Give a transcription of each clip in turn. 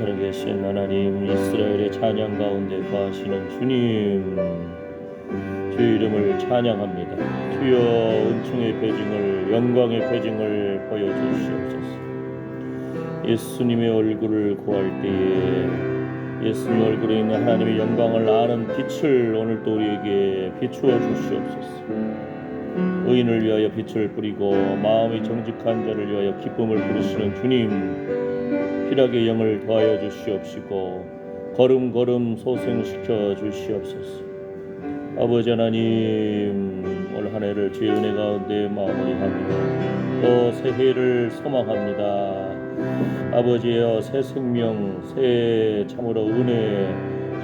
살아계신 하나님, 이스라엘의 찬양 가운데 거하시는 주님, 주의 이름을 찬양합니다. 주여, 은총의 배징을, 영광의 배징을 보여주시옵소서. 예수님의 얼굴을 구할 때에 예수님 얼굴에 있는 하나님의 영광을 아는 빛을 오늘도 우리에게 비추어 주시옵소서. 의인을 위하여 빛을 뿌리고 마음이 정직한 자를 위하여 기쁨을 부르시는 주님, 희락의 영을 더하여 주시옵시고 걸음걸음 소생시켜 주시옵소서. 아버지 하나님, 올 한 해를 주의 은혜 가운데 마무리하며 또 새해를 소망합니다. 아버지여, 새 생명, 새 참으로 은혜,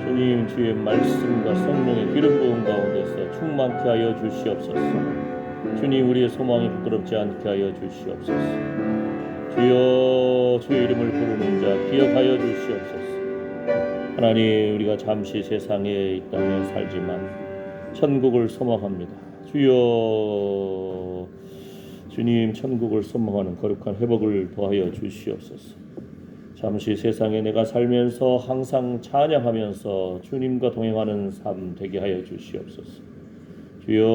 주님 주의 말씀과 성령의 기름 부음 가운데서 충만케 하여 주시옵소서. 주님, 우리의 소망이 부끄럽지 않게 하여 주시옵소서. 주여, 주의 이름을 부르는 자 기억하여 주시옵소서. 하나님, 우리가 잠시 세상에 이 땅에 살지만 천국을 소망합니다. 주여, 주님 천국을 소망하는 거룩한 회복을 더하여 주시옵소서. 잠시 세상에 내가 살면서 항상 찬양하면서 주님과 동행하는 삶 되게 하여 주시옵소서. 주여,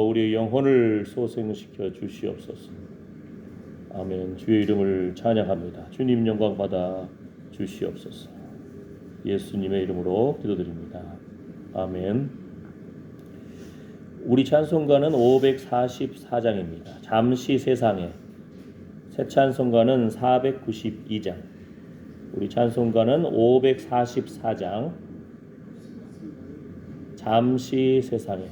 우리의 영혼을 소생시켜 주시옵소서. 아멘. 주의 이름을 찬양합니다. 주님 영광 받아 주시옵소서. 예수님의 이름으로 기도드립니다. 아멘. 우리 찬송가는 544장입니다. 잠시 세상에. 새 찬송가는 492장. 우리 찬송가는 544장. 잠시 세상에.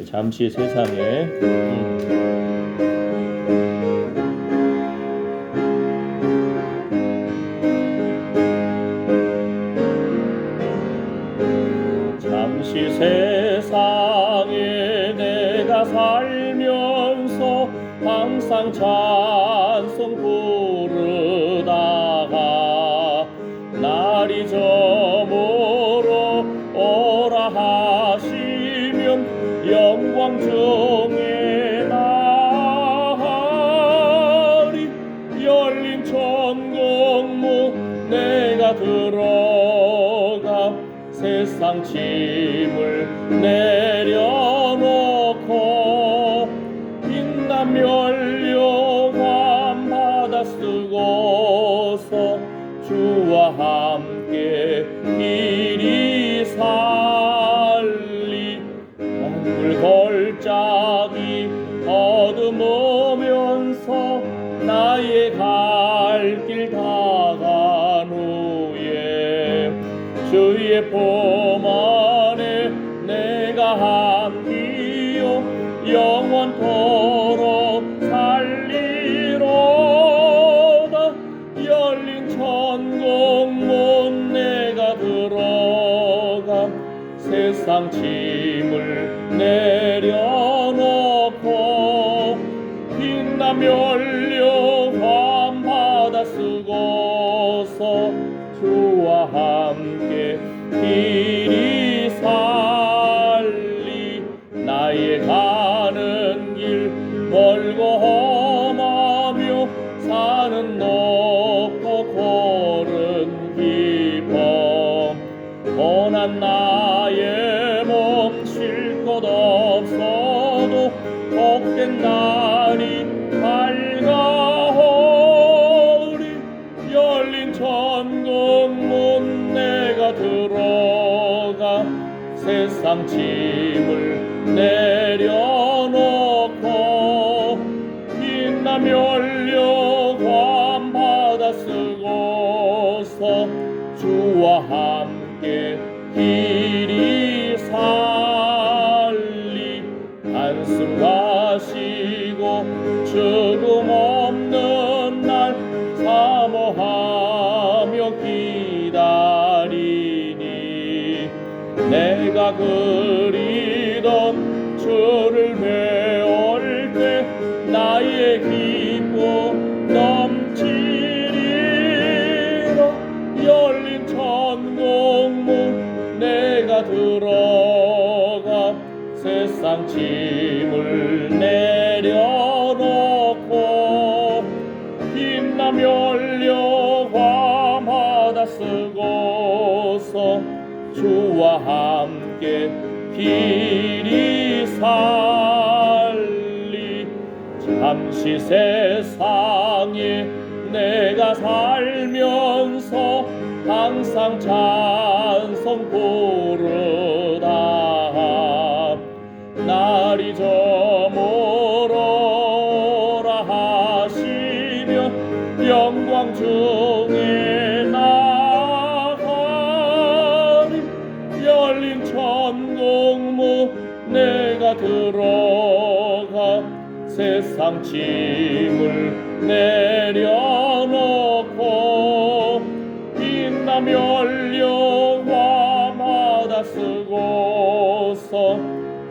잠시 세상에. 잠시 세상에 내가 살면서 항상 찬송 부르다가 날이 저물어 오라 하시면 영광 중에 나리 열린 천국문 내가 들어가 세상 짐을 내려놓고 빛난 멸류관 받아 쓰고서 주와 함께 길이 살리 만물 걸작이 거듭으면서 나의 갈 길 다간 후에 주의 품 안에 내가 함께요 영원토록 살리로다. 열린 천국문 내가 들어가 세상 짐을 내려놓고 빛난 멸류관 받아 쓰고서 주와 함께 길이 살리 나의 가는 길 멀고 험하며 산은 높고 골은 깊어 고난 나의 몸 쉴 곳 없어도 복된 날이 밝아오리. 열린 천국문 내가 들어가 세상 짐을 내려놓고 빛난 멸류관 받아 쓰고서 주와 함께 길이 살리 한숨 가시고 죽음 없는 날 사모하며 기다리니 내가 그리던 주를 배울 때 나의 기쁨 넘치리라. 열린 천국문 내가 들어가 세상 짐을 내려 길이 살리. 잠시 세상에 내가 살면서 항상 찬송 부르다. 날이 저물어라 하시며 영광 중에 나가리. 열린 천국문 내가 들어가 세상 짐을 내려놓고 빛나며 열려와마다 쓰고서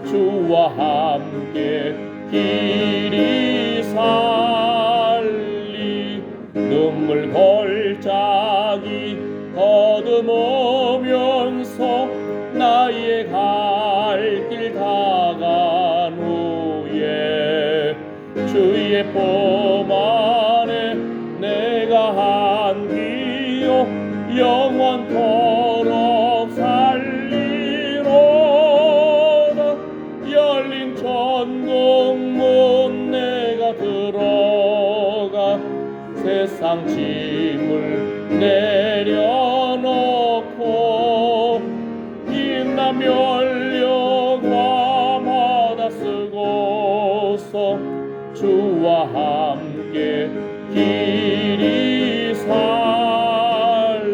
주와 함께 길이 살리. 눈물 골짜기 더듬으면서 나의 갈 길 다간 후에 주의 품 안에 내가 안기요 영원토록 살리로다. 열린 천국문 내가 들어가 세상 짐을 내려놓고 빛나며 열려와마다 쓰고서 주와 함께 길이 살리.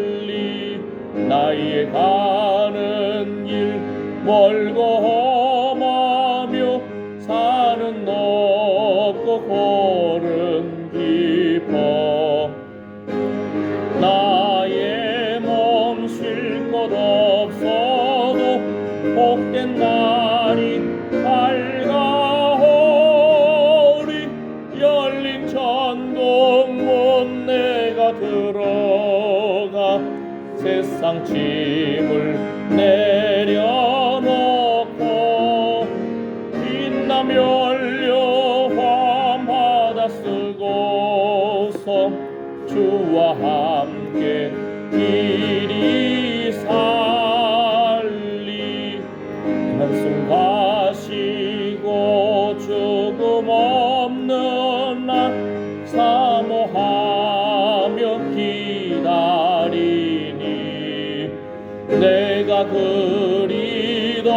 나의 가는 길 멀고 험하며 산은 높고 골은 깊어. 나의 몸 쉴 곳 없어도 복된 날이 밝아오리. 열린 천국문 내가 들어가 세상 짐을 내려놓고 빛나며 열려와마다 쓰고서 주와 함께 길이 살리. 한숨 가시고 죽음 없는 날 사모하며 기다리니. 내가 그리던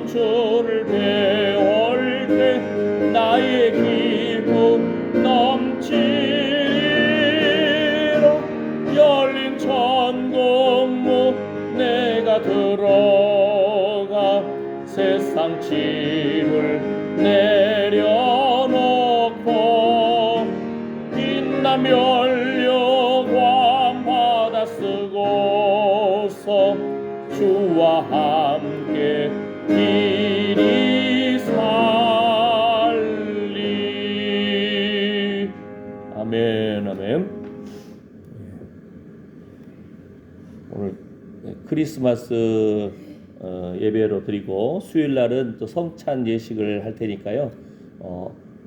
주를 배울 때 나의 기쁨 넘치리라. 열린 천국문 내가 들어가 세상 짐을 내려놓고 빛나며 열려와마다 쓰고서 주와 함께 길이 살리. 아멘. 아멘. 오늘 크리스마스 예배로 드리고 수요일 날은 또 성찬 예식을 할 테니까요.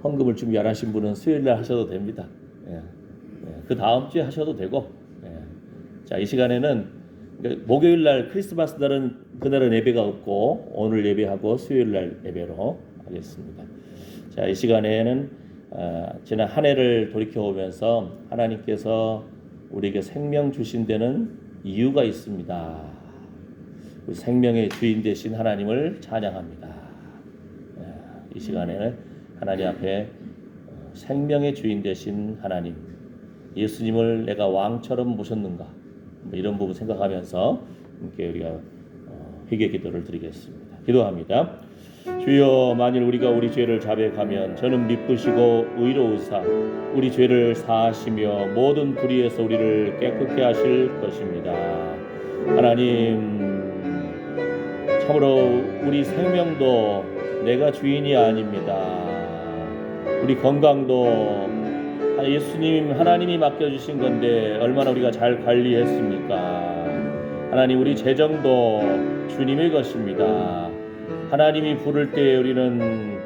헌금을 준비 안 하신 분은 수요일 날 하셔도 됩니다. 그 다음 주에 하셔도 되고. 자, 이 시간에는 목요일 날 크리스마스 날은 그날은 예배가 없고 오늘 예배하고 수요일 날 예배로 하겠습니다. 자, 이 시간에는 지난 한 해를 돌이켜보면서 하나님께서 우리에게 생명 주신 데는 이유가 있습니다. 우리 생명의 주인 되신 하나님을 찬양합니다. 이 시간에는 하나님 앞에 생명의 주인 되신 하나님, 예수님을 내가 왕처럼 모셨는가, 이런 부분 생각하면서 함께 우리가 회개 기도를 드리겠습니다. 기도합니다. 주여, 만일 우리가 우리 죄를 자백하면 저는 미쁘시고 의로우사 우리 죄를 사하시며 모든 불의에서 우리를 깨끗게 하실 것입니다. 하나님, 참으로 우리 생명도 내가 주인이 아닙니다. 우리 건강도 예수님 하나님이 맡겨주신 건데 얼마나 우리가 잘 관리했습니까? 하나님, 우리 재정도 주님의 것입니다. 하나님이 부를 때 우리는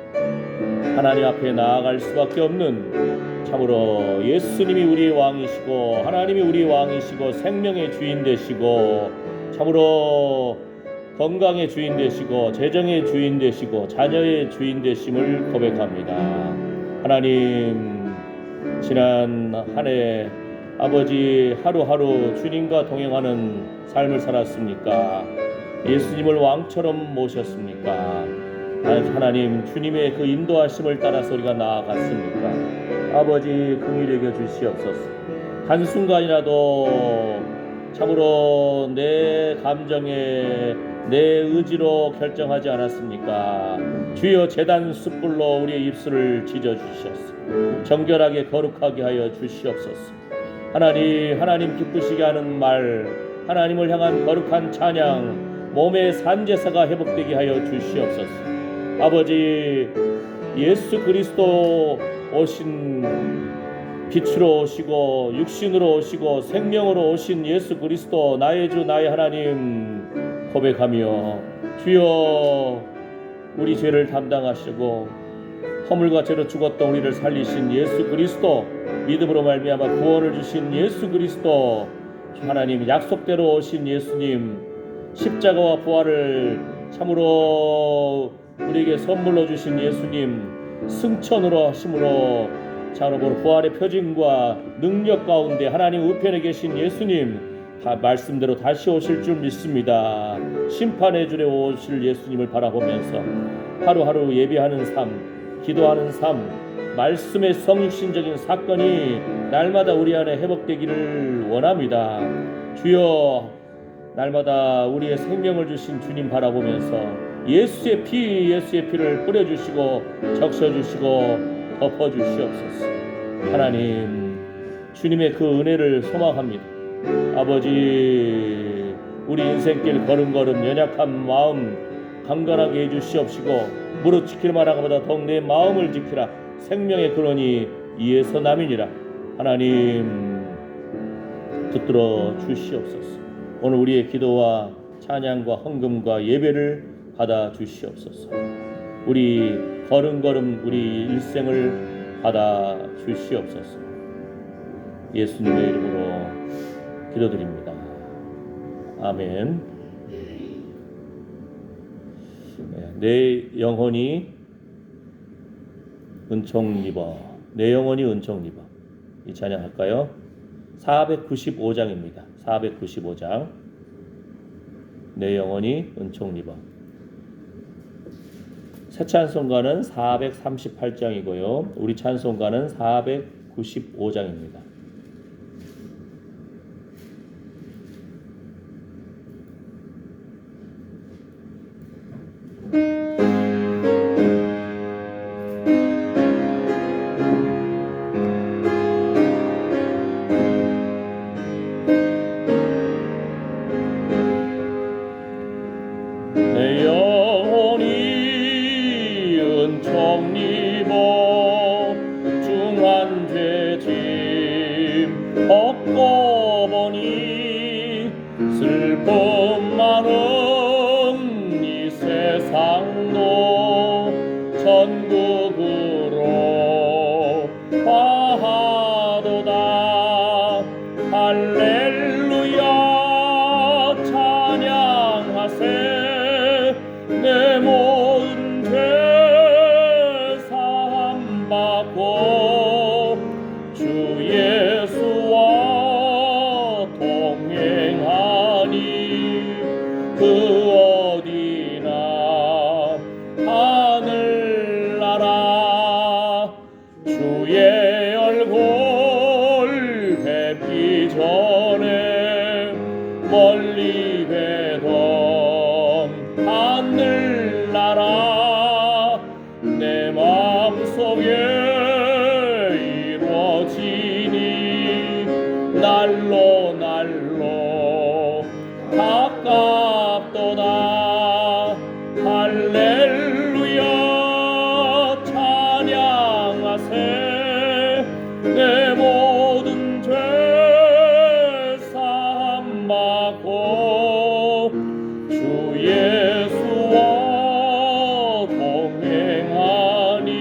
하나님 앞에 나아갈 수밖에 없는, 참으로 예수님이 우리의 왕이시고 하나님이 우리의 왕이시고 생명의 주인 되시고 참으로 건강의 주인 되시고 재정의 주인 되시고 자녀의 주인 되심을 고백합니다. 하나님, 지난 한 해 아버지 하루하루 주님과 동행하는 삶을 살았습니까? 예수님을 왕처럼 모셨습니까? 하나님, 주님의 그 인도하심을 따라서 우리가 나아갔습니까? 아버지, 긍휼히 여겨 주시옵소서. 한순간이라도 참으로 내 감정에 내 의지로 결정하지 않았습니까? 주여, 제단 숯불로 우리의 입술을 지져주시옵소서. 정결하게 거룩하게 하여 주시옵소서. 하나님 기쁘시게 하는 말, 하나님을 향한 거룩한 찬양, 몸의 산제사가 회복되게 하여 주시옵소서. 아버지, 예수 그리스도 오신 빛으로 오시고 육신으로 오시고 생명으로 오신 예수 그리스도, 나의 주 나의 하나님 고백하며, 주여, 우리 죄를 담당하시고 허물과 죄로 죽었던 우리를 살리신 예수 그리스도, 믿음으로 말미암아 구원을 주신 예수 그리스도, 하나님 약속대로 오신 예수님, 십자가와 부활을 참으로 우리에게 선물로 주신 예수님, 승천으로 하심으로 참으로 부활의 표징과 능력 가운데 하나님 우편에 계신 예수님, 다 말씀대로 다시 오실 줄 믿습니다. 심판의 줄에 오실 예수님을 바라보면서 하루하루 예배하는 삶, 기도하는 삶, 말씀의 성육신적인 사건이 날마다 우리 안에 회복되기를 원합니다. 주여, 날마다 우리의 생명을 주신 주님 바라보면서 예수의 피를 뿌려주시고 적셔주시고 덮어주시옵소서. 하나님, 주님의 그 은혜를 소망합니다. 아버지, 우리 인생길 걸음걸음 연약한 마음 강건하게 해주시옵시고, 무릇 지킬 만한 것보다 더욱 내 마음을 지키라. 생명의 근원이 이에서 남이니라. 하나님, 붙들어 주시옵소서. 오늘 우리의 기도와 찬양과 헌금과 예배를 받아 주시옵소서. 우리 걸음걸음 우리 일생을 받아 주시옵소서. 예수님의 이름으로 기도드립니다. 아멘. 내 영혼이 은총 입어, 내 영혼이 은총 입어. 이 찬양 할까요? 495장입니다. 495장. 내 영혼이 은총 입어. 새 찬송가는 438장이고요. 우리 찬송가는 495장입니다. 내 영혼이 은총 입어 중한 죄짐 벗고 보니 슬픔 많은 이 세상도 천국으로 화하도다. 할렐루야 찬양하세. 내 모든 죄 사함 받고 주 예수와 동행하니 그 어디나 하늘나라. 주의 얼굴 뵙기 전에 멀리 뵈던 하늘나라 내 마음속에 이루어지니 날로 날로 가깝도다. 할렐루야 찬양하세. 내 모든 죄 사함 받고 주 예수와 동행하니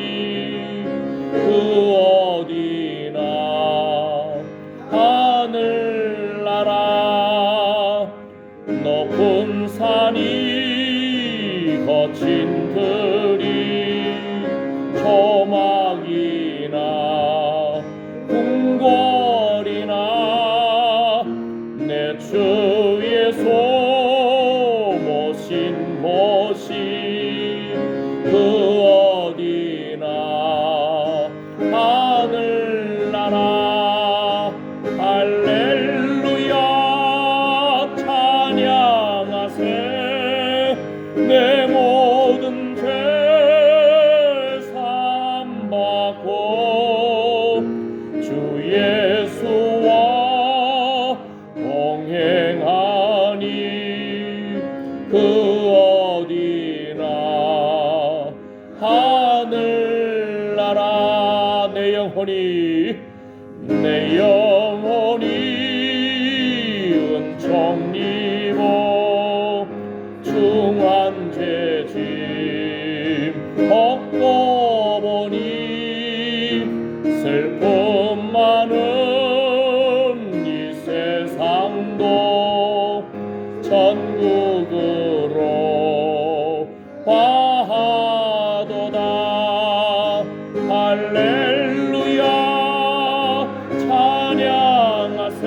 영원히 내 영혼이 은총 입어 중한 죄짐 벗고 보니 슬픔 많은 이 세상도 천국으로 화하도다. 할렐루야 찬양하세.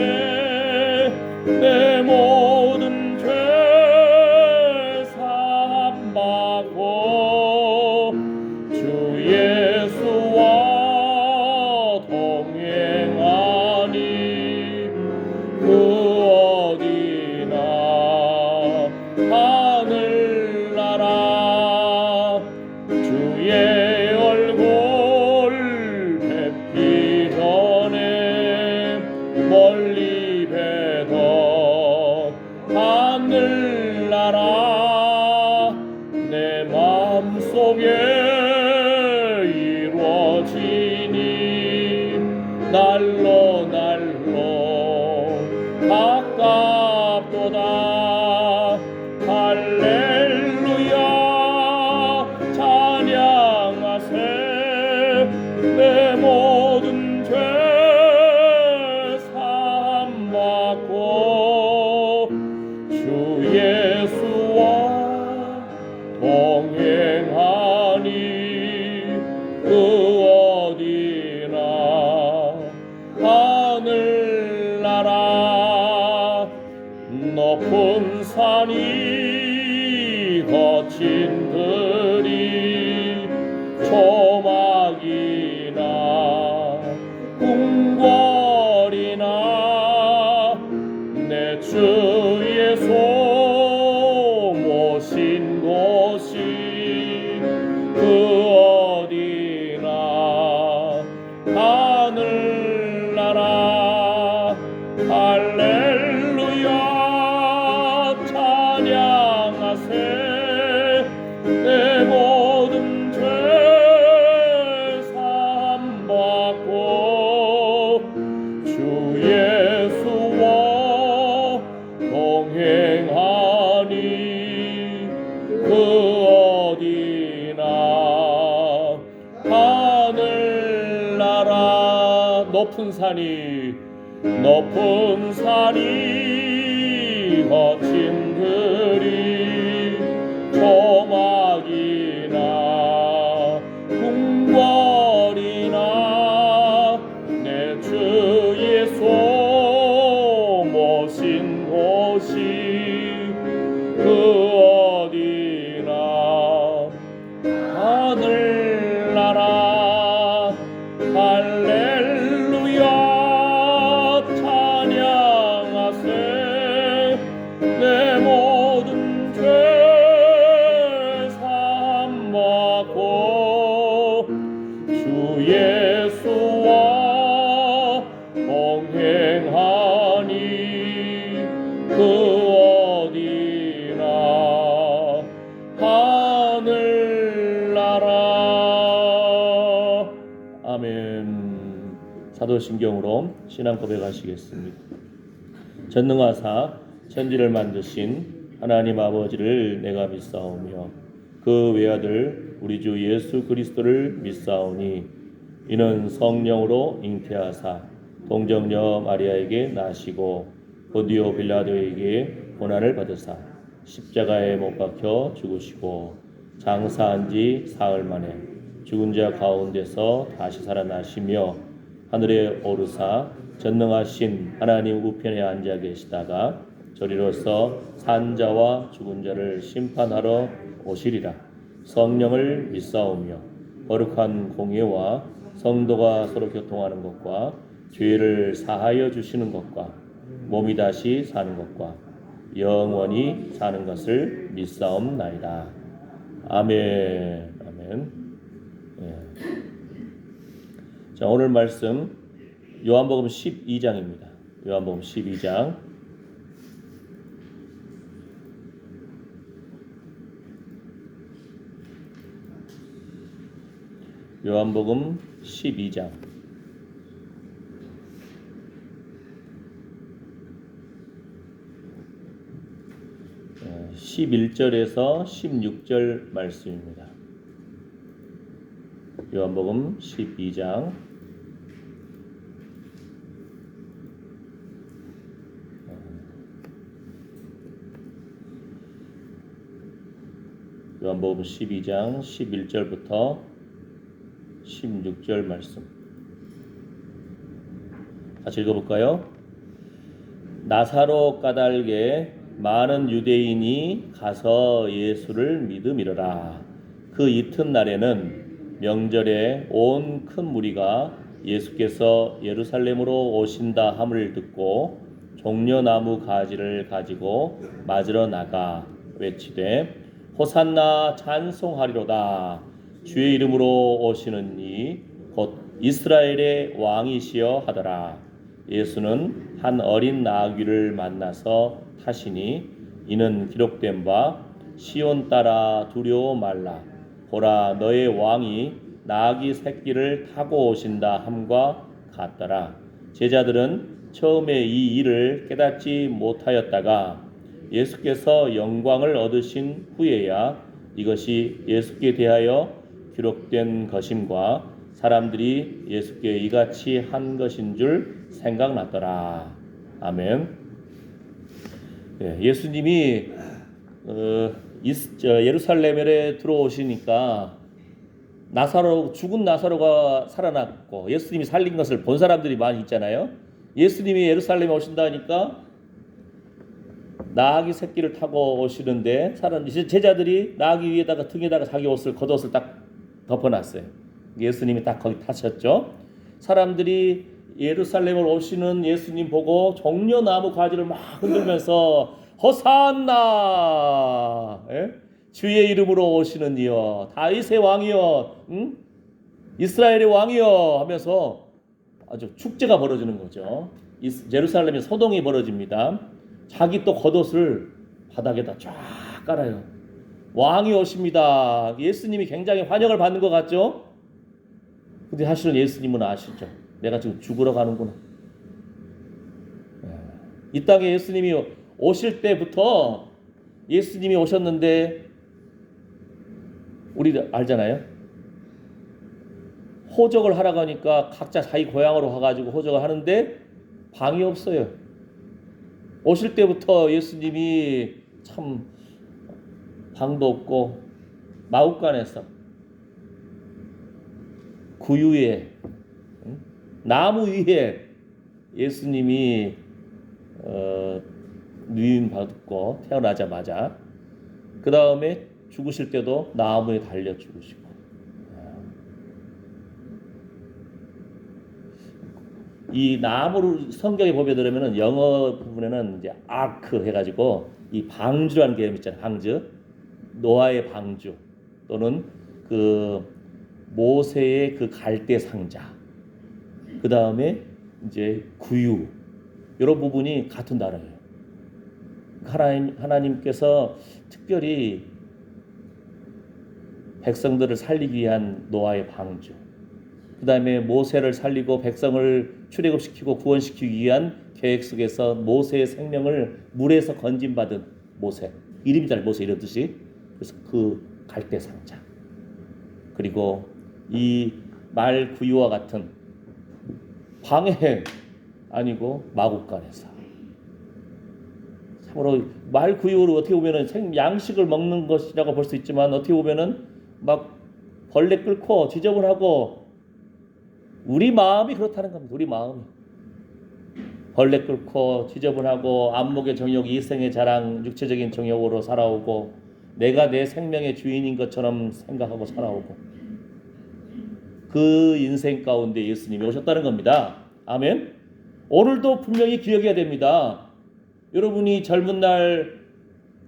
내 모든 죄 사함받고 주 예수와 동행하니 그 어디나 하늘나라 주의 얼굴 뵙기 전에 멀리 뵈던 하늘나라 내 마음속에 이루어지니 날로 날로 가깝도다. 할렐루야 찬양하세. 내 모든 죄 사함받고 주 예수와 동행하니 그 어디나 하늘나라 높은 산이 거친 들이 조막이나 궁궐이나 내 주 예수 모신 곳이 그 어디나 하늘나라. 할렐루야 찬양하세. 내 모든 죄 사함받고 주 예수와 동행하니 그 어디나 하늘나라. 높은 산이 거친 들이 조막이나 궁궐이나 내 주 예수 모신 곳이 그 어디나 하늘나라. 할렐루야 찬양하세. 내 모든 죄 사함받고 주 예수와 동행하니 그 어디나 하늘나라. 아멘. 사도신경으로 신앙 고백하시겠습니다. 전능하사 천지를 만드신 하나님 아버지를 내가 믿사오며 그 외아들 우리 주 예수 그리스도를 믿사오니 이는 성령으로 잉태하사 동정녀 마리아에게 나시고 본디오 빌라도에게 고난을 받으사 십자가에 못 박혀 죽으시고 장사한 지 사흘 만에 죽은 자 가운데서 다시 살아나시며 하늘에 오르사 전능하신 하나님 우편에 앉아 계시다가 저리로서 산자와 죽은 자를 심판하러 오시리라. 성령을 믿사오며 거룩한 공예와 성도가 서로 교통하는 것과 죄를 사하여 주시는 것과 몸이 다시 사는 것과 영원히 사는 것을 믿사옵나이다. 아멘. 아멘. 예. 자, 오늘 말씀 요한복음 12장입니다. 요한복음 12장. 요한복음 12장 11절에서 16절 말씀입니다. 요한복음 12장 요한복음 12장 11절부터 16절 말씀 같이 읽어볼까요? 나사로 까닭에 많은 유대인이 가서 예수를 믿음이러라. 그 이튿날에는 명절에 온 큰 무리가 예수께서 예루살렘으로 오신다 함을 듣고 종려나무 가지를 가지고 맞으러 나가 외치되 호산나 찬송하리로다. 주의 이름으로 오시는 이 곧 이스라엘의 왕이시여 하더라. 예수는 한 어린 나귀를 만나서 타시니 이는 기록된 바 시온 따라 두려워 말라. 보라 너의 왕이 나귀 새끼를 타고 오신다 함과 같더라. 제자들은 처음에 이 일을 깨닫지 못하였다가 예수께서 영광을 얻으신 후에야 이것이 예수께 대하여 기록된 것임과 사람들이 예수께 이같이 한 것인 줄 생각났더라. 아멘. 예수님이 예루살렘에 들어오시니까 죽은 나사로가 살아났고 예수님이 살린 것을 본 사람들이 많이 있잖아요. 예수님이 예루살렘에 오신다니까 나귀 새끼를 타고 오시는데 제자들이 나귀 위에다가 등에다가 자기 겉옷을 딱 덮어놨어요. 예수님이 딱 거기 타셨죠. 사람들이 예루살렘을 오시는 예수님 보고 종려나무 가지를 막 흔들면서 호산나, 주의 이름으로 오시는 이여, 다윗의 왕이여, 이스라엘의 왕이여 하면서 아주 축제가 벌어지는 거죠. 예루살렘에 소동이 벌어집니다. 자기 또 겉옷을 바닥에다 쫙 깔아요. 왕이 오십니다. 예수님이 굉장히 환영을 받는 것 같죠? 근데 사실은 예수님은 아시죠? 내가 지금 죽으러 가는구나. 이 땅에 예수님이 오실 때부터 예수님이 오셨는데 우리 알잖아요. 호적을 하라고 하니까 각자 자기 고향으로 가가지고 호적을 하는데 방이 없어요. 오실 때부터 예수님이 참 방도 없고 마구간에서 구유에 나무 위에 예수님이 누임 받고 태어나자마자 그 다음에 죽으실 때도 나무에 달려 죽으시고 이 나무를 성경에 보게 되면은 영어 부분에는 이제 아크 해가지고 이 방주라는 개념 있잖아요. 방주, 노아의 방주 또는 그 모세의 그 갈대 상자, 그 다음에 이제 구유 이런 부분이 같은 단어예요. 하나님께서 특별히 백성들을 살리기 위한 노아의 방주, 그 다음에 모세를 살리고 백성을 출애굽시키고 구원시키기 위한 계획 속에서 모세의 생명을 물에서 건진받은 모세, 이름이 잘 모세 이런 뜻이. 그래서 그 갈대 상자, 그리고 이 말 구유와 같은 방해 아니고 마구간에서 참으로 말 구유를 어떻게 보면은 양식을 먹는 것이라고 볼 수 있지만 어떻게 보면은 막 벌레 끓고 지저분하고 우리 마음이 그렇다는 겁니다. 우리 마음이 벌레 끓고 지저분하고 안목의 정욕, 이생의 자랑, 육체적인 정욕으로 살아오고 내가 내 생명의 주인인 것처럼 생각하고 살아오고 그 인생 가운데 예수님이 오셨다는 겁니다. 아멘. 오늘도 분명히 기억해야 됩니다. 여러분이 젊은 날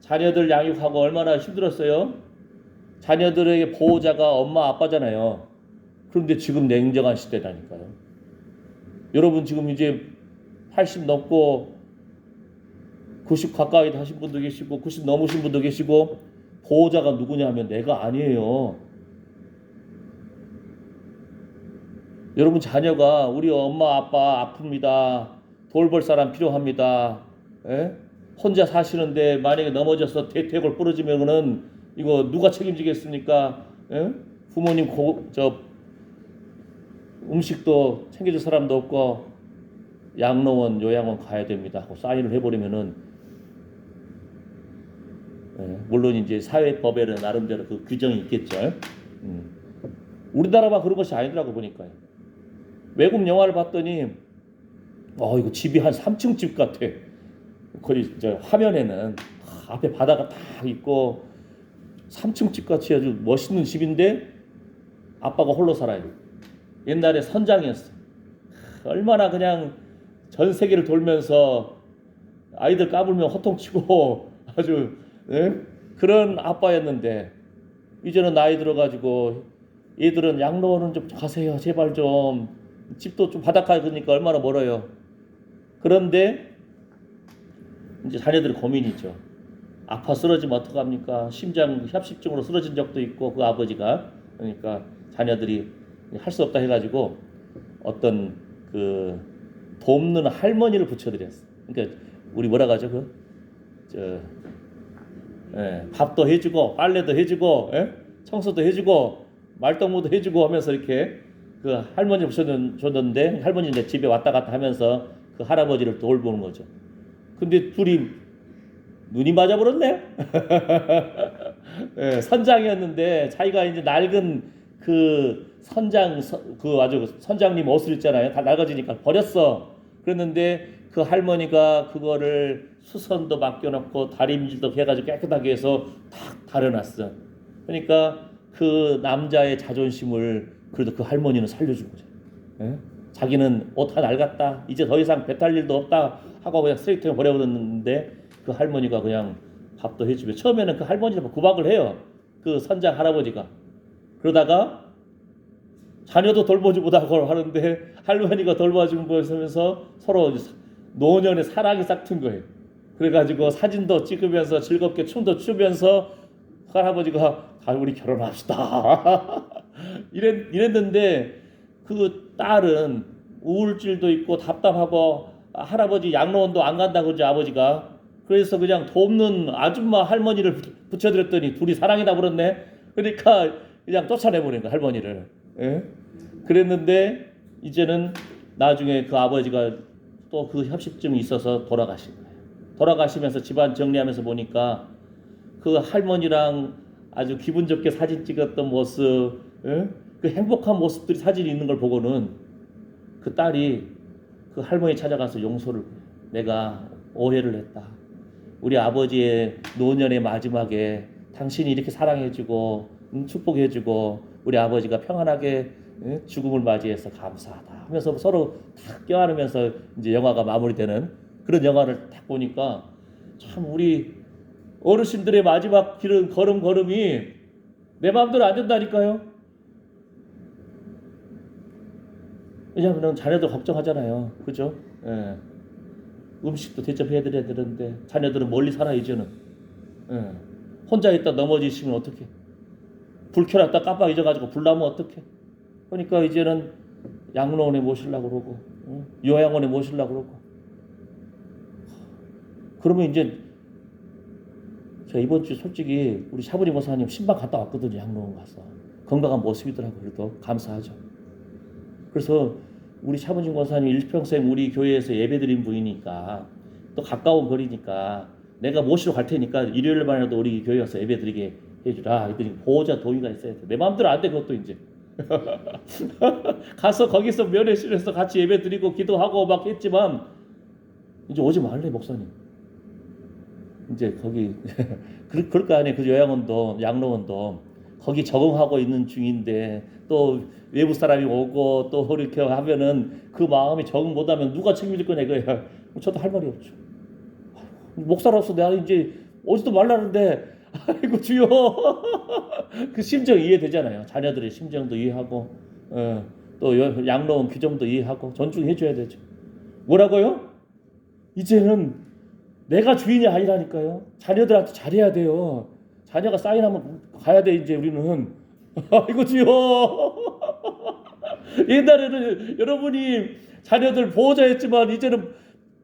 자녀들 양육하고 얼마나 힘들었어요? 자녀들에게 보호자가 엄마 아빠잖아요. 그런데 지금 냉정한 시대라니까요. 여러분 지금 이제 80 넘고 90 가까이 하신 분도 계시고 90 넘으신 분도 계시고 보호자가 누구냐 하면 내가 아니에요. 여러분 자녀가 우리 엄마 아빠 아픕니다. 돌볼 사람 필요합니다. 혼자 사시는데 만약에 넘어져서 대퇴골 부러지면은 이거 누가 책임지겠습니까? 예? 부모님 음식도 챙겨줄 사람도 없고 양로원 요양원 가야 됩니다 하고 사인을 해버리면은, 예, 물론 이제 사회법에는 나름대로 그 규정이 있겠죠. 우리나라만 그런 것이 아니더라고 보니까요. 외국 영화를 봤더니 이거 집이 한 3층 집 같아. 거기 저 화면에는 앞에 바다가 딱 있고 3층 집 같이 아주 멋있는 집인데 아빠가 홀로 살아요. 옛날에 선장이었어. 얼마나 그냥 전 세계를 돌면서 아이들 까불면 호통치고 아주, 예? 그런 아빠였는데 이제는 나이 들어가지고 얘들은 양로원은 좀 가세요 제발 좀, 집도 좀 바닷가에 그러니까 얼마나 멀어요. 그런데 이제 자녀들이 고민이죠. 아파 쓰러지면 어떡합니까? 심장 협식증으로 쓰러진 적도 있고 그 아버지가. 그러니까 자녀들이 할 수 없다 해가지고 어떤 그 돕는 할머니를 붙여드렸어. 그러니까 우리 뭐라 하죠? 밥도 해주고 빨래도 해주고, 예? 청소도 해주고 말동무도 해주고 하면서 이렇게 그 할머니를 붙여줬는데 할머니 이제 집에 왔다 갔다 하면서 그 할아버지를 돌보는 거죠. 근데 둘이 눈이 맞아버렸네. 예, 선장이었는데 자기가 이제 낡은 그 그 아주 선장님 옷을 있잖아요. 다 낡아지니까 버렸어. 그랬는데 그 할머니가 그거를 수선도 맡겨놓고 다림질도 해가지고 깨끗하게 해서 탁 다려놨어. 그러니까 그 남자의 자존심을 그래도 그 할머니는 살려준 거죠. 예? 자기는 옷 다 낡았다, 이제 더 이상 배 탈 일도 없다 하고 그냥 쓰레기통에 버려버렸는데 그 할머니가 그냥 밥도 해주고, 처음에는 그 할머니를 구박을 해요. 그 선장 할아버지가. 그러다가 자녀도 돌보지 못하고 하는데 할머니가 돌봐주는 거 보면서 서로 노년의 사랑이 싹튼 거예요. 그래가지고 사진도 찍으면서 즐겁게 춤도 추면서 할아버지가 우리 결혼합시다 이랬는데 그 딸은 우울증도 있고 답답하고 할아버지 양로원도 안 간다고 그러지 아버지가. 그래서 그냥 돕는 아줌마 할머니를 붙여드렸더니 둘이 사랑이다 그랬네. 그러니까 그냥 쫓아내버린 거야 할머니를. 예? 그랬는데 이제는 나중에 그 아버지가 또 그 협식증이 있어서 돌아가신 거예요. 돌아가시면서 집안 정리하면서 보니까 그 할머니랑 아주 기분 좋게 사진 찍었던 모습, 예? 그 행복한 모습들이 사진이 있는 걸 보고는 그 딸이 그 할머니 찾아가서 용서를, 내가 오해를 했다. 우리 아버지의 노년의 마지막에 당신이 이렇게 사랑해주고 축복해주고 우리 아버지가 평안하게 죽음을 맞이해서 감사하다 하면서 서로 탁 껴안으면서 이제 영화가 마무리되는 그런 영화를 딱 보니까 참 우리 어르신들의 마지막 길은 걸음이 내 마음대로 안 된다니까요. 왜냐하면 자녀들 걱정하잖아요. 그죠? 예. 음식도 대접해드려야 되는데 자녀들은 멀리 살아 이제는. 예. 혼자 있다 넘어지시면 어떡해. 불 켜놨다 깜빡 잊어가지고 불 나면 어떡해. 그러니까 이제는 양로원에 모시려고 그러고 요양원에 모시려고 그러고. 그러면 이제 제가 이번 주 솔직히 우리 샤브리 목사님 신방 갔다 왔거든요. 양로원 가서 건강한 모습이더라고요. 그래도 감사하죠. 그래서 우리 샤브리 목사님 일평생 우리 교회에서 예배드린 분이니까 또 가까운 거리니까 내가 모시러 갈 테니까 일요일만이라도 우리 교회 와서 예배드리게 해주라. 이랬더니 보호자 동의가 있어야 돼. 내 마음대로 안 돼 그것도 이제. 가서 거기서 면회실에서 같이 예배드리고 기도하고 막 했지만 이제 오지 말래 목사님. 이제 거기 그럴 거 아니에요. 그 요양원도 양로원도 거기 적응하고 있는 중인데 또 외부 사람이 오고 또 이렇게 하면은 그 마음이 적응 못하면 누가 책임질 거냐 이거야. 저도 할 말이 없죠. 목사로서 내가 이제 오지도 말라는데 아이고 주여. 그 심정 이해되잖아요. 자녀들의 심정도 이해하고 또 양로원 규정도 이해하고 존중해줘야 되죠. 뭐라고요? 이제는 내가 주인이 아니라니까요. 자녀들한테 잘해야 돼요. 자녀가 사인하면 가야 돼 이제 우리는. 아이고 주여. 옛날에는 여러분이 자녀들 보호자였지만 이제는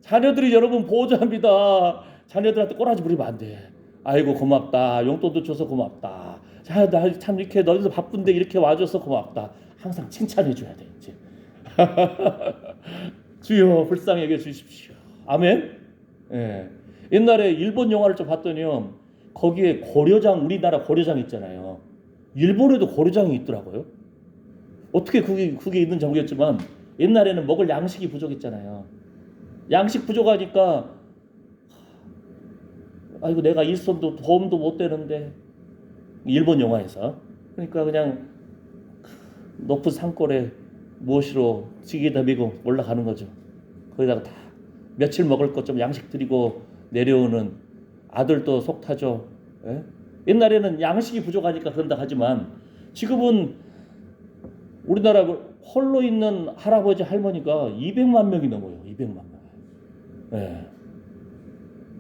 자녀들이 여러분 보호자입니다. 자녀들한테 꼬라지 부리면 안 돼. 아이고 고맙다. 용돈도 줘서 고맙다. 자, 나 참 이렇게 너희도 바쁜데 이렇게 와줘서 고맙다. 항상 칭찬해 줘야 돼 이제. 주여 불쌍히 여겨 주십시오. 아멘. 예. 옛날에 일본 영화를 좀 봤더니요. 거기에 고려장, 우리나라 고려장 있잖아요. 일본에도 고려장이 있더라고요. 어떻게 그게 있는지 모르겠지만 옛날에는 먹을 양식이 부족했잖아요. 양식 부족하니까 아이고 내가 일손도 도움도 못 되는데 일본 영화에서 그러니까 그냥 높은 산골에 무엇으로 지게다 메고 올라가는 거죠. 거기다가 다 며칠 먹을 것 좀 양식 드리고 내려오는 아들도 속 타죠. 예? 옛날에는 양식이 부족하니까 그런다 하지만 지금은 우리나라 홀로 있는 할아버지 할머니가 200만 명이 넘어요. 200만 명. 예.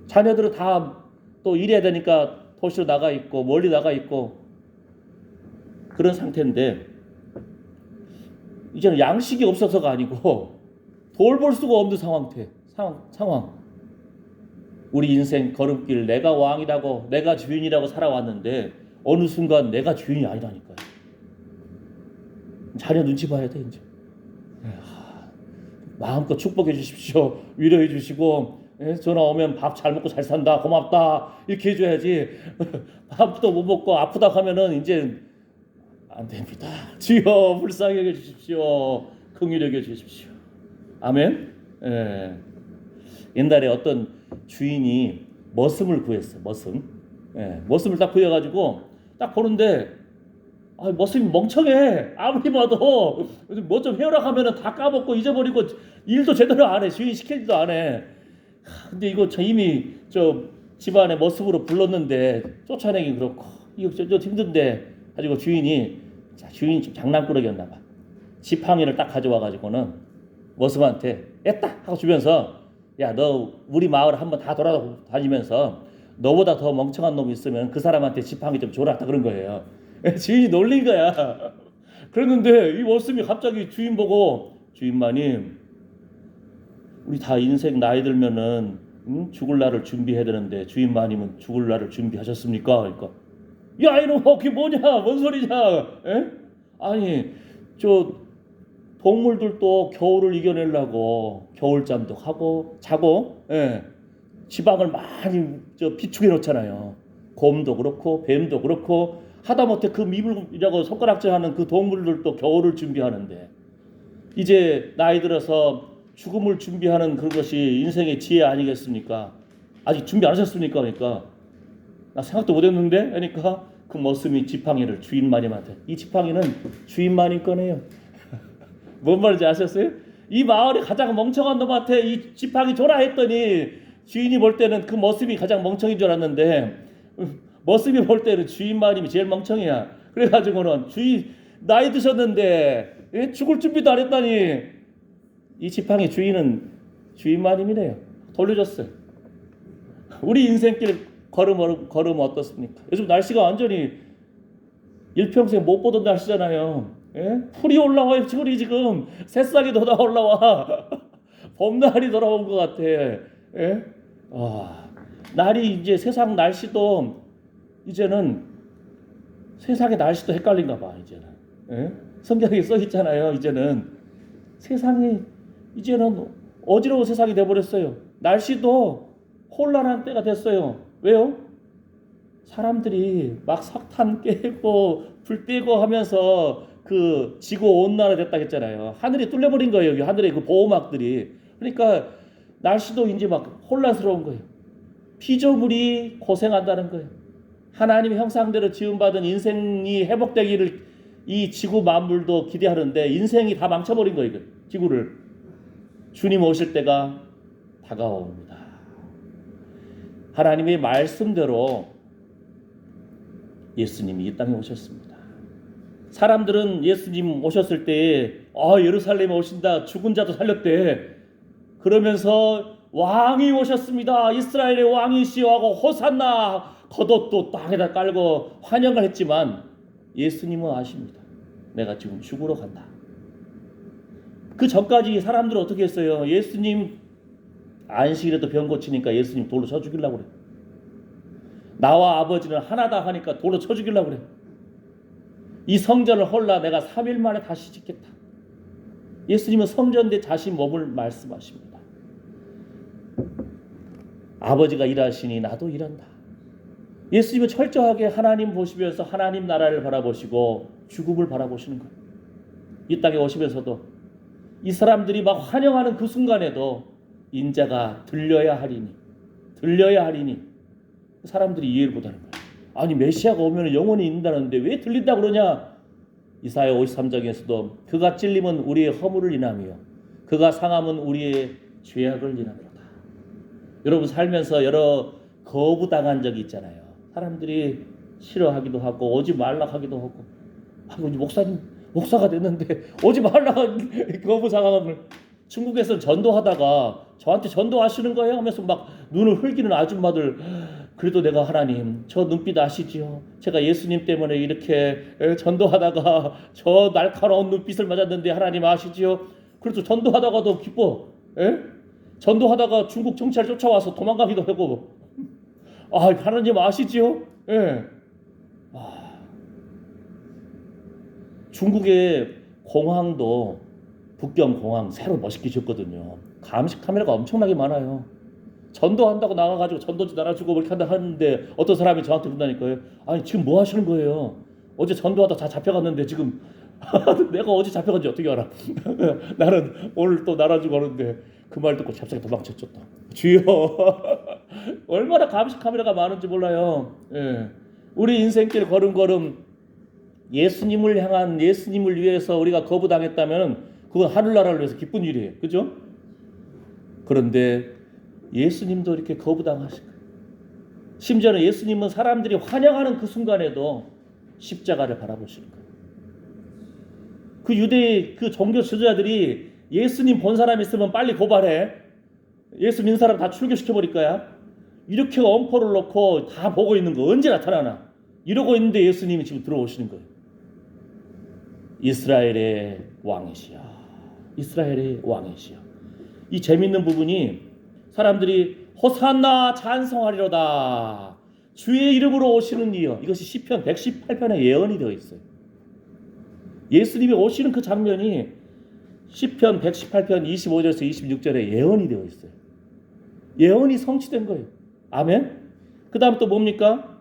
자녀들은 다 또 일해야 되니까 도시로 나가 있고 멀리 나가 있고 그런 상태인데 이제는 양식이 없어서가 아니고 돌볼 수가 없는 상황. 우리 인생 걸음길 내가 왕이라고 내가 주인이라고 살아왔는데 어느 순간 내가 주인이 아니라니까요. 자녀 눈치 봐야 돼 이제. 마음껏 축복해 주십시오. 위로해 주시고 전화 오면 밥 잘 먹고 잘 산다 고맙다 이렇게 해줘야지. 밥도 못 먹고 아프다 하면은 이제 안 됩니다. 주여 불쌍히 여겨 주십시오. 긍휼히 여겨 주십시오. 아멘. 예. 옛날에 어떤 주인이 머슴을 구했어. 머슴을 딱 구해가지고 딱 보는데 머슴이 멍청해. 아무리 봐도 뭐 좀 해오라 하면은 다 까먹고 잊어버리고 일도 제대로 안 해. 주인 시킬 일도 안 해. 근데 이거 이미 집안에 머슴으로 불렀는데 쫓아내기 그렇고 이거 좀 힘든데 가지고 주인이 좀 장난꾸러기였나 봐. 지팡이를 딱 가져와 가지고는 머슴한테 했다 하고 주면서 야 너 우리 마을 한번 다 돌아다니면서 너보다 더 멍청한 놈이 있으면 그 사람한테 지팡이 좀 줘라 그런 거예요. 주인이 놀린 거야. 그랬는데 이 머슴이 갑자기 주인 보고 주인마님 우리 다 인생 나이 들면은 죽을 날을 준비해야 되는데 주인마님은 죽을 날을 준비하셨습니까? 그러니까 야 이놈아 그게 뭐냐 뭔 소리냐? 에? 아니 동물들도 겨울을 이겨내려고 겨울잠도 하고 자고 지방을 많이 비축해 놓잖아요. 곰도 그렇고 뱀도 그렇고 하다못해 그 미물이라고 손가락질하는 그 동물들도 겨울을 준비하는데 이제 나이 들어서 죽음을 준비하는 그것이 인생의 지혜 아니겠습니까? 아직 준비 안 하셨습니까? 그러니까 나 생각도 못했는데 그러니까 그 머슴이 지팡이를 주인마님한테 이 지팡이는 주인마님 거네요. 뭔 말인지 아셨어요? 이 마을에 가장 멍청한 놈한테 이 지팡이 줘라 했더니 주인이 볼 때는 그 머슴이 가장 멍청인 줄 알았는데 머슴이 볼 때는 주인마님이 제일 멍청이야. 그래가지고는 주인 나이 드셨는데 죽을 준비도 안 했다니 이 지팡이 주인은 주인마님이래요. 돌려줬어요. 우리 인생길 걸음 어떻습니까? 요즘 날씨가 완전히 일평생 못 보던 날씨잖아요. 풀이 올라와요. 지금 새싹이 더 올라와. 봄날이 돌아온 것 같아. 날이 이제 세상 날씨도 이제는 세상의 날씨도 헷갈린가 봐. 이제는 성경에 써 있잖아요. 이제는 세상이 이제는 어지러운 세상이 돼버렸어요. 날씨도 혼란한 때가 됐어요. 왜요? 사람들이 막 석탄 깨고 불 떼고 하면서 그 지구 온난화 됐다 했잖아요. 하늘이 뚫려버린 거예요. 하늘의 그 보호막들이. 그러니까 날씨도 이제 막 혼란스러운 거예요. 피조물이 고생한다는 거예요. 하나님의 형상대로 지음받은 인생이 회복되기를 이 지구 만물도 기대하는데 인생이 다 망쳐버린 거예요. 지구를. 주님 오실 때가 다가옵니다. 하나님의 말씀대로 예수님이 이 땅에 오셨습니다. 사람들은 예수님 오셨을 때에 예루살렘에 오신다. 죽은 자도 살렸대. 그러면서 왕이 오셨습니다. 이스라엘의 왕이시여 하고 호산나 겉옷도 땅에다 깔고 환영을 했지만 예수님은 아십니다. 내가 지금 죽으러 간다. 그 전까지 사람들은 어떻게 했어요? 예수님 안식일에도 병 고치니까 예수님 돌로 쳐 죽이려고 그래. 나와 아버지는 하나다 하니까 돌로 쳐 죽이려고 그래. 이 성전을 헐라 내가 3일 만에 다시 짓겠다. 예수님은 성전 내 자신 몸을 말씀하십니다. 아버지가 일하시니 나도 일한다. 예수님은 철저하게 하나님 보시면서 하나님 나라를 바라보시고 죽음을 바라보시는 거예요. 이 땅에 오시면서도 이 사람들이 막 환영하는 그 순간에도 인자가 들려야 하리니 사람들이 이해를 못하는 거예요. 아니 메시아가 오면 영원히 있는다는데 왜 들린다 그러냐. 이사야 53장에서도 그가 찔림은 우리의 허물을 인하며 그가 상함은 우리의 죄악을 인하리로다. 여러분 살면서 여러 거부당한 적이 있잖아요. 사람들이 싫어하기도 하고 오지 말라 하기도 하고 목사가 됐는데 오지 말라 거부 상황을 중국에서 전도하다가 저한테 전도하시는 거예요 하면서 막 눈을 흘기는 아줌마들. 그래도 내가 하나님 저 눈빛 아시지요? 제가 예수님 때문에 이렇게 전도하다가 저 날카로운 눈빛을 맞았는데 하나님 아시지요? 그래도 전도하다가도 기뻐. 전도하다가 중국 경찰이 쫓아와서 도망가기도 하고. 하나님 아시지요? 중국의 공항도 북경 공항 새로 멋있게 지었거든요. 감시 카메라가 엄청나게 많아요. 전도한다고 나가가지고 전도지 나눠주고 그렇게 한다 하는데 어떤 사람이 저한테 묻다니까요. 아니 지금 뭐 하시는 거예요? 어제 전도하다 다 잡혀갔는데 지금 내가 어제 잡혀간지 어떻게 알아? 나는 오늘 또 나눠주고 하는데 그 말 듣고 잡사게 도망쳤죠 또. 주여 얼마나 감시 카메라가 많은지 몰라요. 우리 인생길 걸음걸음 예수님을 향한 예수님을 위해서 우리가 거부당했다면 그건 하늘나라를 위해서 기쁜 일이에요. 그죠? 그런데 예수님도 이렇게 거부당하실 거예요. 심지어는 예수님은 사람들이 환영하는 그 순간에도 십자가를 바라보시는 거예요. 그 유대의 그 종교 지도자들이 예수님 본 사람 있으면 빨리 고발해. 예수 믿는 사람 다 출교시켜버릴 거야. 이렇게 엄포를 놓고 다 보고 있는 거 언제 나타나나. 이러고 있는데 예수님이 지금 들어오시는 거예요. 이스라엘의 왕이시여. 이 재밌는 부분이 사람들이 호산나 찬송하리로다. 주의 이름으로 오시는 이여. 이것이 시편 118편에 예언이 되어 있어요. 예수님이 오시는 그 장면이 시편 118편 25절에서 26절에 예언이 되어 있어요. 예언이 성취된 거예요. 아멘. 그 다음 또 뭡니까?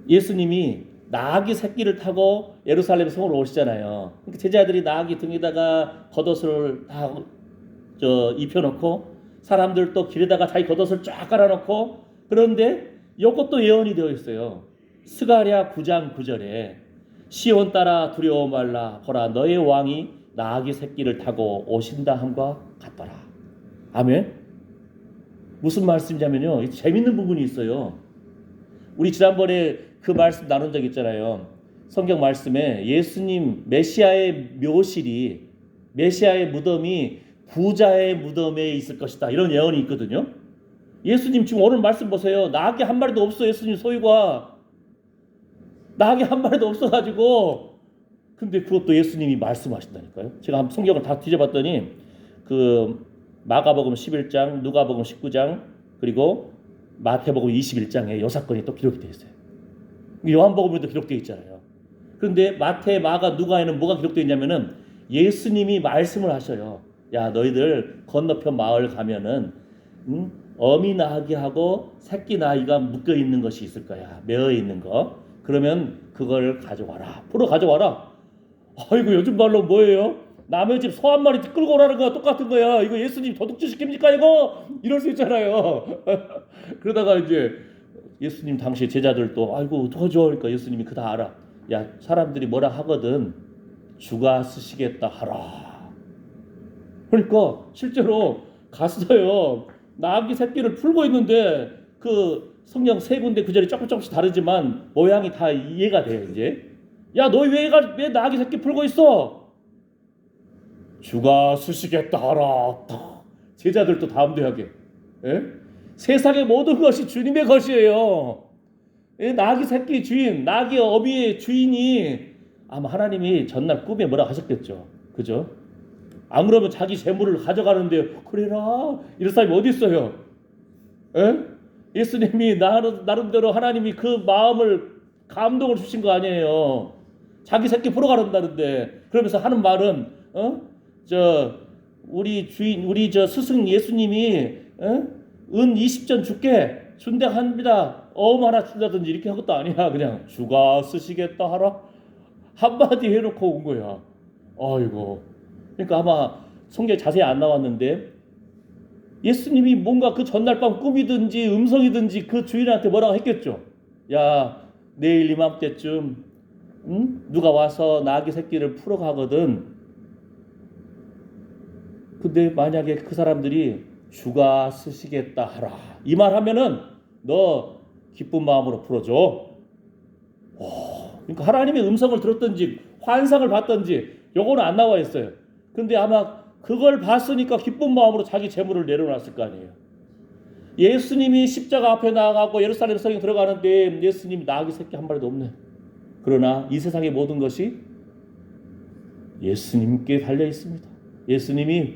예수님이 나귀 새끼를 타고 예루살렘 성으로 오시잖아요. 그러니까 제자들이 나귀 등에다가 겉옷을 다 입혀놓고 사람들 또 길에다가 자기 겉옷을 쫙 깔아놓고 그런데 이것도 예언이 되어 있어요. 스가랴 9장 9절에 시온 따라 두려워 말라 보라 너의 왕이 나귀 새끼를 타고 오신다 함과 같더라. 아멘. 무슨 말씀이냐면요. 재밌는 부분이 있어요. 우리 지난번에 그 말씀 나눈 적 있잖아요. 성경 말씀에 예수님 메시아의 묘실이 메시아의 무덤이 부자의 무덤에 있을 것이다. 이런 예언이 있거든요. 예수님 지금 오늘 말씀 보세요. 나귀 한 마리도 없어. 예수님 소유가 나귀 한 마리도 없어가지고 근데 그것도 예수님이 말씀하신다니까요. 제가 한번 성경을 다 뒤져봤더니 그 마가복음 11장, 누가복음 19장 그리고 마태복음 21장에 이 사건이 또 기록이 되어 있어요. 요한복음에도 기록되어 있잖아요. 그런데 마태, 마가, 누가에는 뭐가 기록되어 있냐면은 예수님이 말씀을 하셔요. 야 너희들 건너편 마을 가면은 어미 나귀하고 새끼 나귀가 묶여 있는 것이 있을 거야. 매어 있는 거. 그러면 그걸 가져와라. 풀어 가져와라. 이거 요즘 말로 뭐예요? 남의 집 소 한 마리 끌고 오라는 거야. 똑같은 거야. 이거 예수님 도둑질 시킵니까 이거? 이럴 수 있잖아요. 그러다가 이제 예수님 당시 제자들도 아이고 어떡하죠? 그러니까 예수님이 그 다 알아. 야 사람들이 뭐라 하거든 주가 쓰시겠다 하라. 그러니까 실제로 갔어요. 나귀 새끼를 풀고 있는데 그 성경 세 군데 그 자리 조금씩 다르지만 모양이 다 이해가 돼요. 이제 야 너희 왜 나귀 새끼 풀고 있어? 주가 쓰시겠다 하라. 제자들도 담대하게. 세상의 모든 것이 주님의 것이에요. 나귀 새끼 주인, 나귀 어미의 주인이 아마 하나님이 전날 꿈에 뭐라 하셨겠죠. 그죠? 안 그러면 자기 재물을 가져가는데 그래라 이런 사람이 어디 있어요? 에? 예수님이 나름대로 하나님이 그 마음을 감동을 주신 거 아니에요. 자기 새끼 풀어가는다는데 그러면서 하는 말은 우리 주인 우리 스승 예수님이 은 20전 줄게 준대합니다. 어음 하나 준다든지 이렇게 한 것도 아니야. 그냥 주가 쓰시겠다 하라 한마디 해놓고 온 거야. 아이고. 그러니까 아마 성경에 자세히 안 나왔는데 예수님이 뭔가 그 전날 밤 꿈이든지 음성이든지 그 주인한테 뭐라고 했겠죠. 야, 내일 이맘때쯤 누가 와서 나귀 새끼를 풀어가거든. 근데 만약에 그 사람들이 주가 쓰시겠다 하라 이 말 하면은 너 기쁜 마음으로 풀어줘. 그러니까 하나님의 음성을 들었든지 환상을 봤든지 요거는 안 나와 있어요. 근데 아마 그걸 봤으니까 기쁜 마음으로 자기 재물을 내려놨을 거 아니에요. 예수님이 십자가 앞에 나가고 예루살렘 성에 들어가는데 예수님 나귀 새끼 한 마리도 없네. 그러나 이 세상의 모든 것이 예수님께 달려 있습니다. 예수님이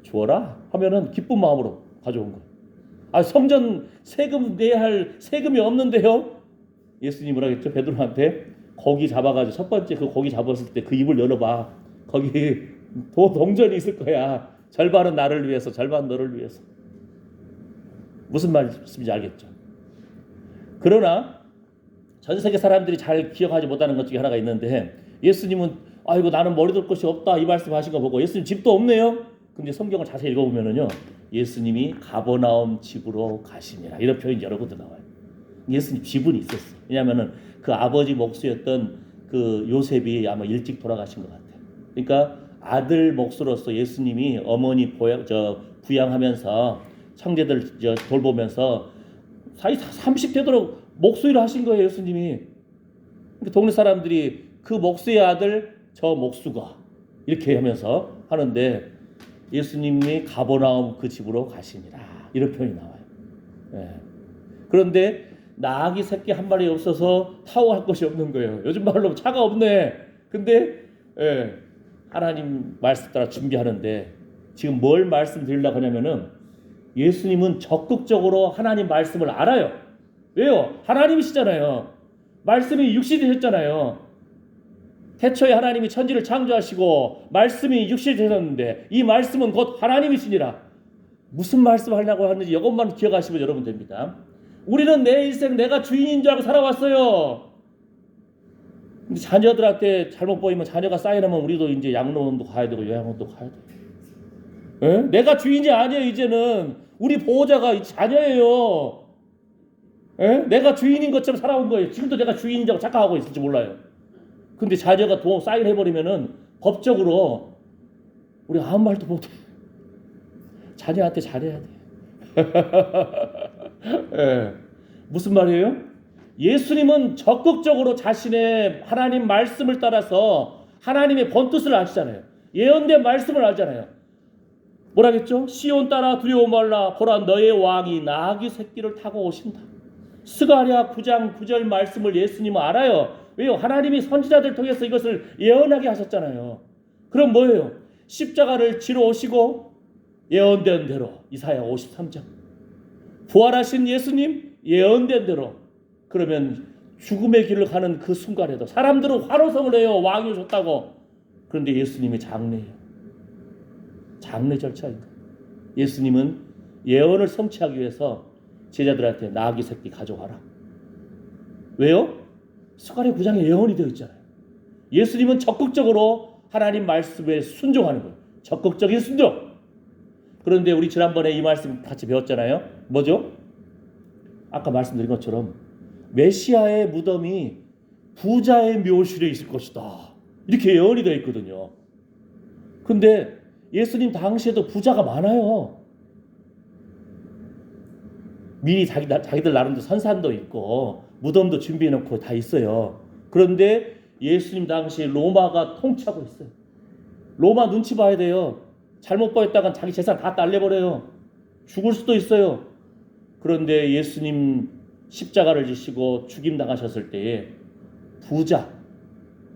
주어라 하면은 기쁜 마음으로 가져온 거예요. 성전 세금 내야 할 세금이 없는데요. 예수님이 뭐라겠죠? 베드로한테 고기 잡아가지고 첫 번째 그 고기 잡았을 때 그 입을 열어봐. 거기 동전이 있을 거야. 절반은 나를 위해서, 절반은 너를 위해서. 무슨 말씀인지 알겠죠? 그러나 전 세계 사람들이 잘 기억하지 못하는 것 중에 하나가 있는데 예수님은 아이고 나는 머리 둘 곳이 없다 이 말씀하신 거 보고 예수님 집도 없네요. 근데 성경을 자세히 읽어보면은요 예수님이 가버나움 집으로 가시니라 이런 표현이 여러 군데 나와요. 예수님 집은 있었어요. 왜냐하면은 그 아버지 목수였던 그 요셉이 아마 일찍 돌아가신 것 같아요. 그러니까 아들 목수로서 예수님이 어머니 부양하면서 형제들 돌보면서 30대도록 목수 일을 하신 거예요. 예수님이. 그러니까 동네 사람들이 그 목수의 아들 저 목수가 이렇게 하면서 하는데 예수님이 가버나움 그 집으로 가시니라 이런 표현이 나와요. 예. 그런데 나귀 새끼 한 마리 없어서 타고 갈 것이 없는 거예요. 요즘 말로 차가 없네. 근데 하나님 말씀 따라 준비하는데 지금 뭘 말씀드리려고 하냐면은 예수님은 적극적으로 하나님 말씀을 알아요. 왜요? 하나님이시잖아요. 말씀이 육신이 되셨잖아요. 태초에 하나님이 천지를 창조하시고 말씀이 육신이 되셨는데 이 말씀은 곧 하나님이시니라. 무슨 말씀 하려고 하는지 이것만 기억하시면 여러분 됩니다. 우리는 내 인생 내가 주인인 줄 알고 살아왔어요. 근데 자녀들한테 잘못 보이면 자녀가 쌓이려면 우리도 이제 양로원도 가야 되고 요양원도 가야 돼요. 내가 주인이 아니에요. 이제는 우리 보호자가 자녀예요. 내가 주인인 것처럼 살아온 거예요. 지금도 내가 주인인 줄 착각하고 있을지 몰라요. 근데 자녀가 돈 사인해버리면은 법적으로 우리 아무 말도 못해. 자녀한테 잘해야 돼. 무슨 말이에요? 예수님은 적극적으로 자신의 하나님 말씀을 따라서 하나님의 본뜻을 아시잖아요. 예언된 말씀을 알잖아요. 뭐라겠죠? 시온 따라 두려워 말라. 보라 너의 왕이 나귀 새끼를 타고 오신다. 스가랴 9장 9절 말씀을 예수님은 알아요. 왜요? 하나님이 선지자들 통해서 이것을 예언하게 하셨잖아요. 그럼 뭐예요? 십자가를 지러 오시고 예언된 대로 이사야 53장 부활하신 예수님 예언된 대로 그러면 죽음의 길을 가는 그 순간에도 사람들은 환호성을 해요. 왕이 오셨다고. 그런데 예수님이 장례예요. 장례 절차입니다. 예수님은 예언을 성취하기 위해서 제자들한테 나귀 새끼 가져가라. 왜요? 스가랴 9장에 예언이 되어 있잖아요. 예수님은 적극적으로 하나님 말씀에 순종하는 거예요. 적극적인 순종. 그런데 우리 지난번에 이 말씀 같이 배웠잖아요. 뭐죠? 아까 말씀드린 것처럼 메시아의 무덤이 부자의 묘실에 있을 것이다. 이렇게 예언이 되어 있거든요. 근데 예수님 당시에도 부자가 많아요. 미리 자기들 나름대로 선산도 있고 무덤도 준비해놓고 다 있어요. 그런데 예수님 당시에 로마가 통치하고 있어요. 로마 눈치 봐야 돼요. 잘못 보였다간 자기 재산 다 딸려버려요. 죽을 수도 있어요. 그런데 예수님 십자가를 지시고 죽임당하셨을 때에 부자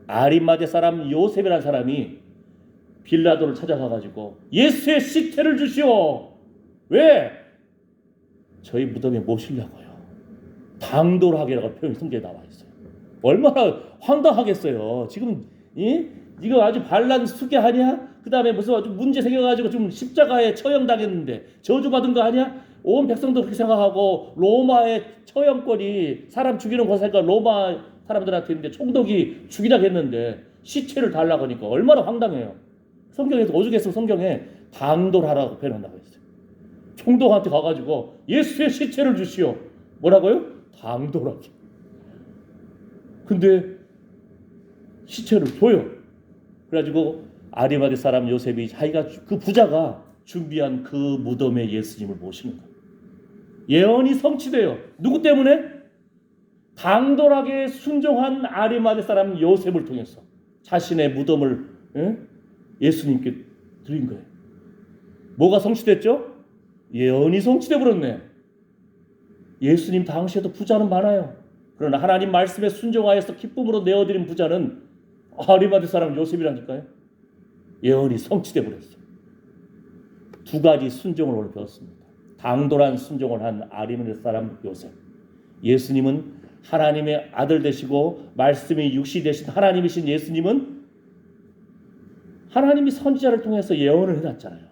아리마대 사람 요셉이라는 사람이 빌라도를 찾아가가지고 예수의 시체를 주시오. 왜? 저희 무덤에 모시려고요. 당돌하게라고 표현이 성경에 나와 있어요. 얼마나 황당하겠어요. 지금 이거 아주 반란 수괴하냐? 그 다음에 무슨 아주 문제 생겨가지고 좀 십자가에 처형당했는데 저주받은 거 아니야? 온 백성도 그렇게 생각하고 로마의 처형권이 사람 죽이는 거사니까 로마 사람들한테 있는데 총독이 죽이라고 했는데 시체를 달라고 하니까 얼마나 황당해요. 성경에서 오죽해서 성경에 당돌하라고 표현한다고 했어요. 총독한테 가가지고 예수의 시체를 주시오. 뭐라고요? 당돌하게. 근데 시체를 줘요. 그래가지고 아리마대 사람 요셉이 자기가 그 부자가 준비한 그 무덤에 예수님을 모시는 거예요. 예언이 성취돼요. 누구 때문에? 당돌하게 순종한 아리마대 사람 요셉을 통해서 자신의 무덤을 예수님께 드린 거예요. 뭐가 성취됐죠? 예언이 성취돼 버렸네. 예수님 당시에도 부자는 많아요. 그러나 하나님 말씀에 순종하여서 기쁨으로 내어드린 부자는 아리마대 사람 요셉이라니까요. 예언이 성취돼 버렸어요. 두 가지 순종을 오늘 배웠습니다. 당돌한 순종을 한 아리마대 사람 요셉. 예수님은 하나님의 아들 되시고 말씀이 육시 되신 하나님이신 예수님은 하나님이 선지자를 통해서 예언을 해놨잖아요.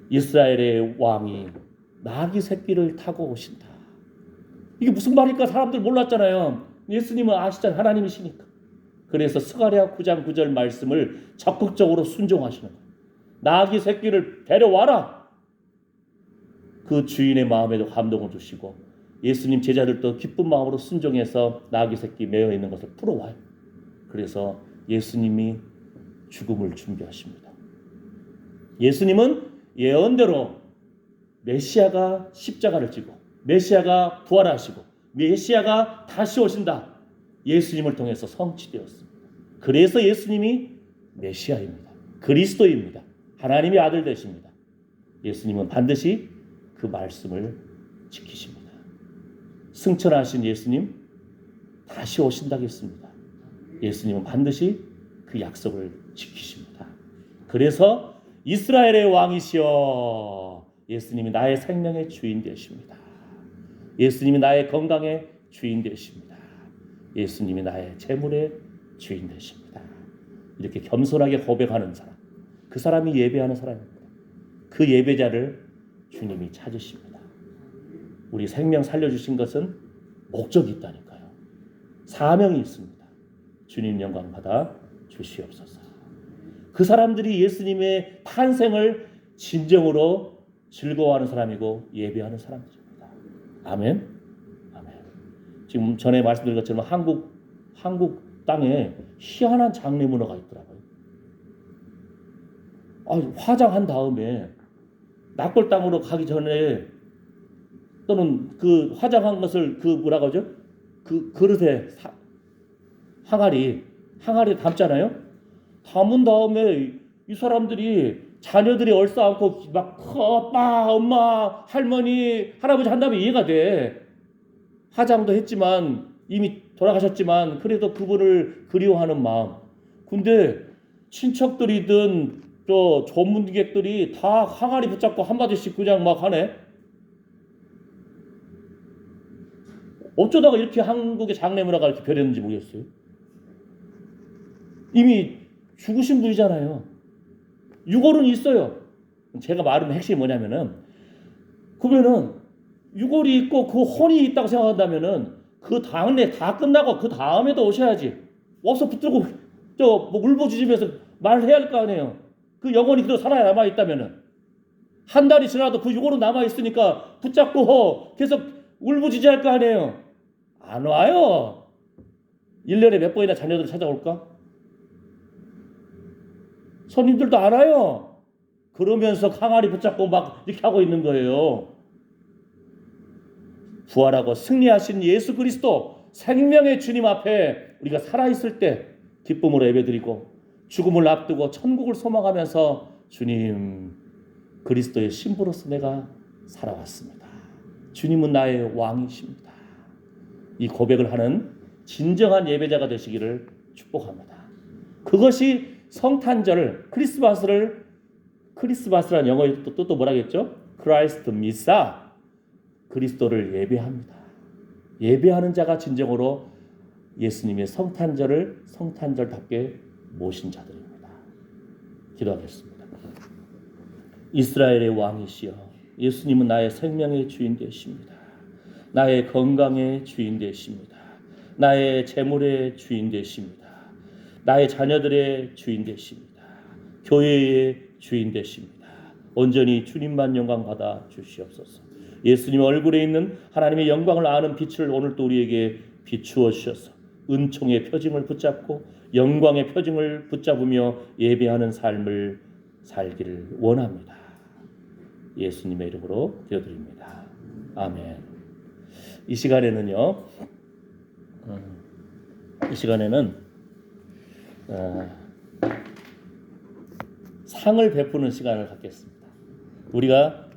이스라엘의 왕이 나귀 새끼를 타고 오신다. 이게 무슨 말일까? 사람들 몰랐잖아요. 예수님은 아시잖아요. 하나님이시니까. 그래서 스가랴 9장 9절 말씀을 적극적으로 순종하시는 거예요. 나귀 새끼를 데려와라. 그 주인의 마음에도 감동을 주시고 예수님 제자들도 기쁜 마음으로 순종해서 나귀 새끼 매어 있는 것을 풀어와요. 그래서 예수님이 죽음을 준비하십니다. 예수님은 예언대로 메시아가 십자가를 지고 메시아가 부활하시고 메시아가 다시 오신다. 예수님을 통해서 성취되었습니다. 그래서 예수님이 메시아입니다. 그리스도입니다. 하나님의 아들 되십니다. 예수님은 반드시 그 말씀을 지키십니다. 승천하신 예수님 다시 오신다고 했습니다. 예수님은 반드시 그 약속을 지키십니다. 그래서 이스라엘의 왕이시여 예수님이 나의 생명의 주인 되십니다. 예수님이 나의 건강의 주인 되십니다. 예수님이 나의 재물의 주인 되십니다. 이렇게 겸손하게 고백하는 사람, 그 사람이 예배하는 사람입니다. 그 예배자를 주님이 찾으십니다. 우리 생명 살려주신 것은 목적이 있다니까요. 사명이 있습니다. 주님 영광 받아 주시옵소서. 그 사람들이 예수님의 탄생을 진정으로 즐거워하는 사람이고 예배하는 사람들입니다. 아멘. 아멘. 지금 전에 말씀드린 것처럼 한국 땅에 희한한 장례 문화가 있더라고요. 화장한 다음에 납골 땅으로 가기 전에 또는 그 화장한 것을 그 뭐라고 하죠? 그 그릇에 항아리 담잖아요. 담은 다음에 이 사람들이 자녀들이 얼싸안고 막 아빠, 엄마, 할머니, 할아버지 한다면 이해가 돼. 화장도 했지만 이미 돌아가셨지만 그래도 그분을 그리워하는 마음. 근데 친척들이든 저 전문객들이 다 항아리 붙잡고 한마디씩 그냥 막 하네. 어쩌다가 이렇게 한국의 장례 문화가 이렇게 변했는지 모르겠어요. 이미 죽으신 분이잖아요. 유골은 있어요. 제가 말하는 핵심이 뭐냐면은 그러면은 유골이 있고 그 혼이 있다고 생각한다면은 그 장례 다 끝나고 그 다음에도 오셔야지. 와서 붙들고 저 뭐 울부짖으면서 말해야 할 거 아니에요. 그 영혼이 그대로 살아남아 있다면은 한 달이 지나도 그 유골은 남아 있으니까 붙잡고 계속 울부짖어야 할 거 아니에요. 안 와요. 1년에 몇 번이나 자녀들 찾아올까? 손님들도 안 와요. 그러면서 항아리 붙잡고 막 이렇게 하고 있는 거예요. 부활하고 승리하신 예수 그리스도 생명의 주님 앞에 우리가 살아있을 때 기쁨으로 예배드리고 죽음을 앞두고 천국을 소망하면서 주님 그리스도의 신부로서 내가 살아왔습니다. 주님은 나의 왕이십니다. 이 고백을 하는 진정한 예배자가 되시기를 축복합니다. 그것이 성탄절을 크리스마스란 영어의 뜻도 뭐라겠죠? 크라이스트 미사, 그리스도를 예배합니다. 예배하는 자가 진정으로 예수님의 성탄절을 성탄절답게 모신 자들입니다. 기도하겠습니다. 이스라엘의 왕이시여, 예수님은 나의 생명의 주인 되십니다. 나의 건강의 주인 되십니다. 나의 재물의 주인 되십니다. 나의 자녀들의 주인 되십니다. 교회의 주인 되십니다. 온전히 주님만 영광 받아 주시옵소서. 예수님 얼굴에 있는 하나님의 영광을 아는 빛을 오늘 또 우리에게 비추어 주셔서 은총의 표징을 붙잡고 영광의 표징을 붙잡으며 예배하는 삶을 살기를 원합니다. 예수님의 이름으로 기도드립니다. 아멘. 이 시간에는 상을 베푸는 시간을 갖겠습니다. 우리가